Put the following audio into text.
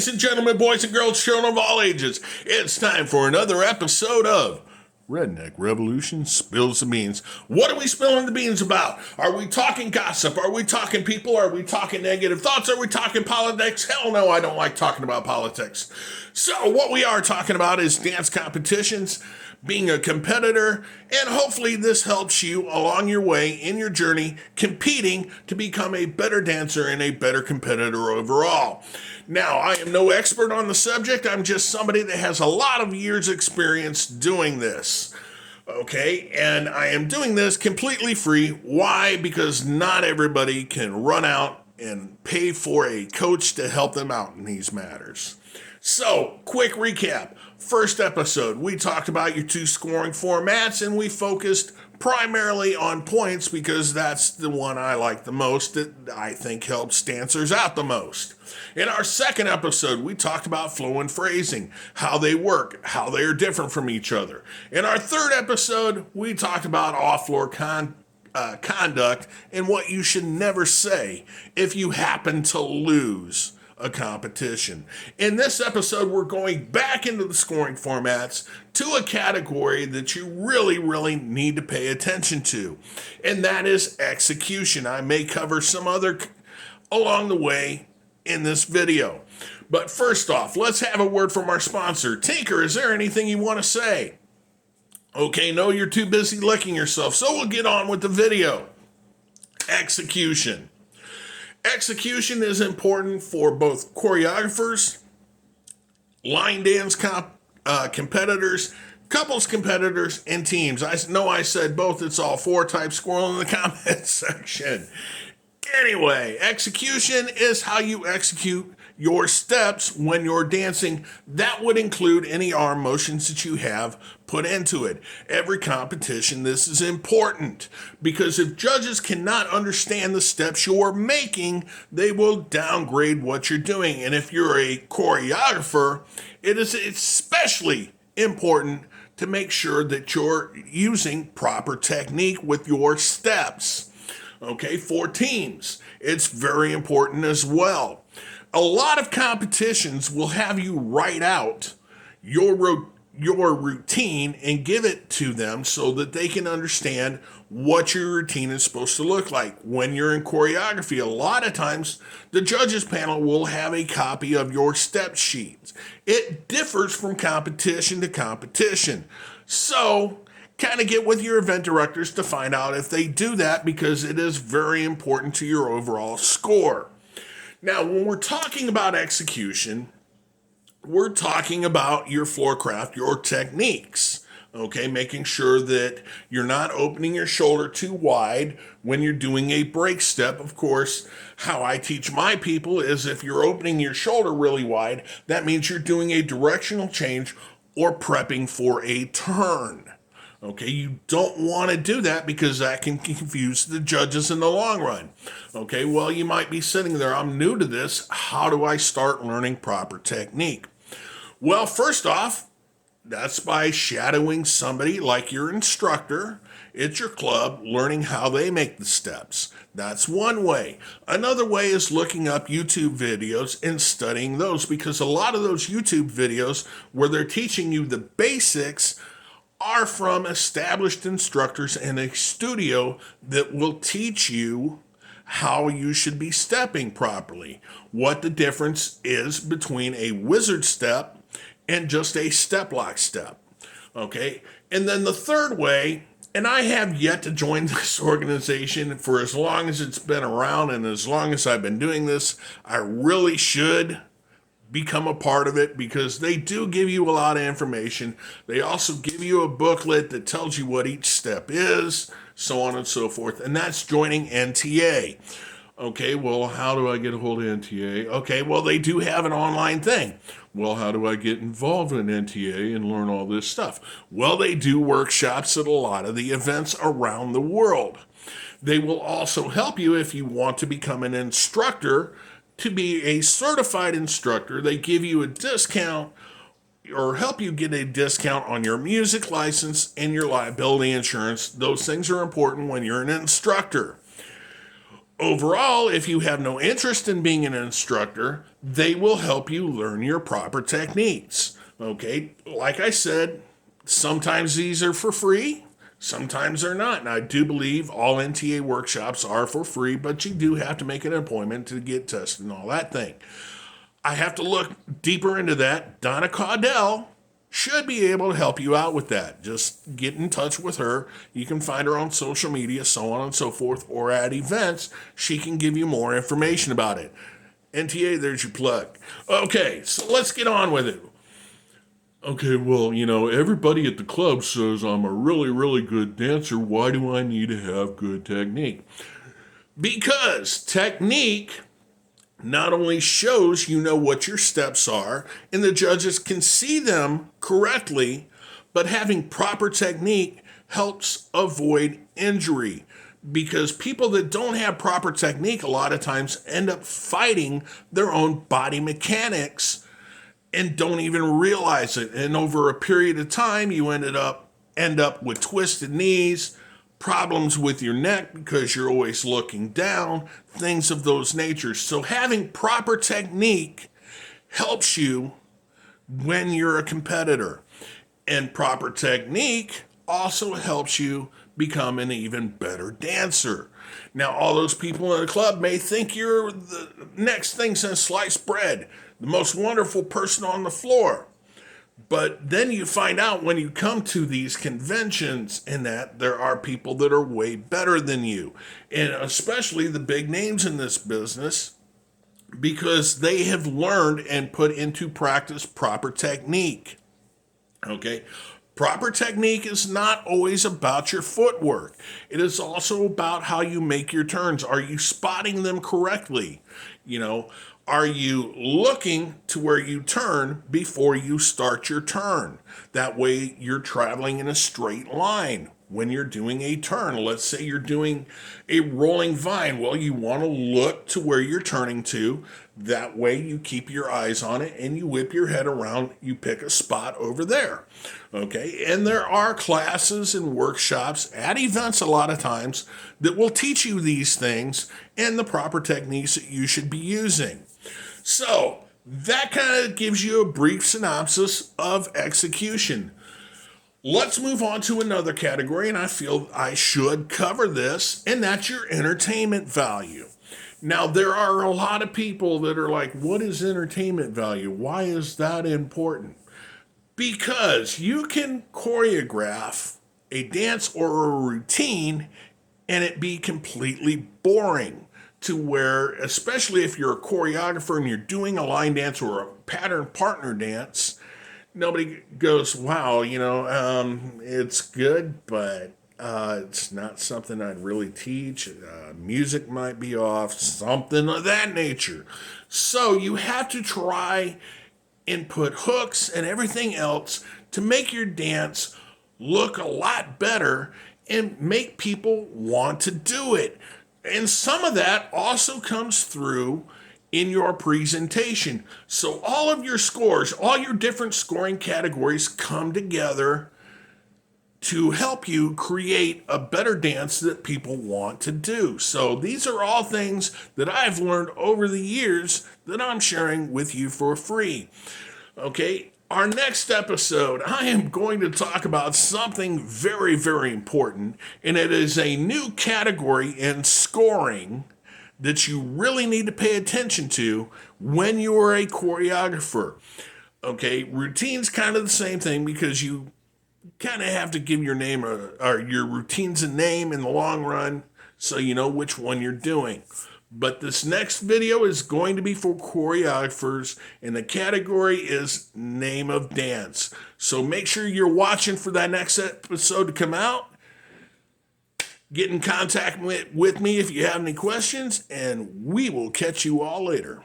ladies and gentlemen, boys and girls, children of all ages. It's time for another episode of Redneck Revolution Spills the Beans. What are we spilling the beans about? Are we talking gossip? Are we talking people? Are we talking negative thoughts? Are we talking politics? Hell no, I don't like talking about politics. So what we are talking about is dance competitions, being a competitor, and hopefully this helps you along your way in your journey competing to become a better dancer and a better competitor overall. Now, I am no expert on the subject. I'm just somebody that has a lot of years experience doing this. Okay, and I am doing this completely free. Why? Because not everybody can run out and pay for a coach to help them out in these matters. So, quick recap. First episode, we talked about your two scoring formats and we focused primarily on points because that's the one I like the most, that I think helps dancers out the most. In our second episode, we talked about flow and phrasing, how they work, how they are different from each other. In our third episode, we talked about off-floor conduct and what you should never say if you happen to lose a competition. In this episode, we're going back into the scoring formats to a category that you really need to pay attention to, and that is execution. I may cover some other along the way in this video. But first off, let's have a word from our sponsor. Tinker, is there anything you want to say? Okay, no, you're too busy licking yourself, so we'll get on with the video. Execution. Execution is important for both choreographers, line dance competitors, couples competitors, and teams. I know I said both. It's all four. Type squirrel in the comment section. Anyway, execution is how you execute your steps when you're dancing. That would include any arm motions that you have put into it. Every competition, this is important because if judges cannot understand the steps you're making, they will downgrade what you're doing. And if you're a choreographer, it is especially important to make sure that you're using proper technique with your steps. Okay, for teams, it's very important as well. A lot of competitions will have you write out your routine and give it to them so that they can understand what your routine is supposed to look like. When you're in choreography, a lot of times the judges panel will have a copy of your step sheets. It differs from competition to competition. So, kind of get with your event directors to find out if they do that because it is very important to your overall score. Now, when we're talking about execution, we're talking about your floor craft, your techniques, okay? Making sure that you're not opening your shoulder too wide when you're doing a break step. Of course, how I teach my people is if you're opening your shoulder really wide, that means you're doing a directional change or prepping for a turn. Okay, you don't want to do that because that can confuse the judges in the long run. Okay, well, you might be sitting there, I'm new to this. How do I start learning proper technique? Well, first off, that's by shadowing somebody like your instructor at your club, learning how they make the steps. That's one way. Another way is looking up YouTube videos and studying those because a lot of those YouTube videos where they're teaching you the basics are from established instructors in a studio that will teach you how you should be stepping properly, what the difference is between a wizard step and just a step-lock step, okay? And then the third way, and I have yet to join this organization for as long as it's been around and as long as I've been doing this, I really should become a part of it because they do give you a lot of information. They also give you a booklet that tells you what each step is, so on and so forth, and that's joining NTA. Okay, well, how do I get a hold of NTA? Okay, well, they do have an online thing. Well, how do I get involved in NTA and learn all this stuff? Well, they do workshops at a lot of the events around the world. They will also help you if you want to become an instructor. To be a certified instructor, they give you a discount or help you get a discount on your music license and your liability insurance. Those things are important when you're an instructor. Overall, if you have no interest in being an instructor, they will help you learn your proper techniques. Okay, like I said, sometimes these are for free, sometimes they're not. And I do believe all NTA workshops are for free, but you do have to make an appointment to get tested and all that thing. I have to look deeper into that. Donna Caudell should be able to help you out with that. Just get in touch with her. You can find her on social media, so on and so forth, or at events. She can give you more information about it. NTA, there's your plug. Okay, so let's get on with it. Okay, well, everybody at the club says I'm a really, really good dancer. Why do I need to have good technique? Because technique not only shows you know what your steps are and the judges can see them correctly, but having proper technique helps avoid injury. Because people that don't have proper technique a lot of times end up fighting their own body mechanics and don't even realize it. And over a period of time, you end up with twisted knees, problems with your neck because you're always looking down, things of those natures. So having proper technique helps you when you're a competitor. And proper technique also helps you become an even better dancer. Now, all those people in the club may think you're the next thing since sliced bread, the most wonderful person on the floor. But then you find out when you come to these conventions and that there are people that are way better than you. And especially the big names in this business, because they have learned and put into practice proper technique. Okay? Proper technique is not always about your footwork. It is also about how you make your turns. Are you spotting them correctly? Are you looking to where you turn before you start your turn? That way you're traveling in a straight line when you're doing a turn. Let's say you're doing a rolling vine. Well, you want to look to where you're turning to. That way you keep your eyes on it and you whip your head around. You pick a spot over there. Okay, and there are classes and workshops at events a lot of times that will teach you these things and the proper techniques that you should be using. So that kind of gives you a brief synopsis of execution. Let's move on to another category, and I feel I should cover this, and that's your entertainment value. Now, there are a lot of people that are like, what is entertainment value? Why is that important? Because you can choreograph a dance or a routine and it be completely boring to where, especially if you're a choreographer and you're doing a line dance or a pattern partner dance, nobody goes, wow, it's good, but it's not something I'd really teach. Music might be off, something of that nature. So you have to try and put hooks and everything else to make your dance look a lot better and make people want to do it. And some of that also comes through in your presentation. So all of your scores, all your different scoring categories come together to help you create a better dance that people want to do. So these are all things that I've learned over the years that I'm sharing with you for free. Okay, our next episode, I am going to talk about something very, very important, and it is a new category in scoring that you really need to pay attention to when you are a choreographer. Okay, routine's kind of the same thing because you kind of have to give your name or your routines a name in the long run so you know which one you're doing. But this next video is going to be for choreographers, and the category is name of dance. So make sure you're watching for that next episode to come out. Get in contact with me if you have any questions, and we will catch you all later.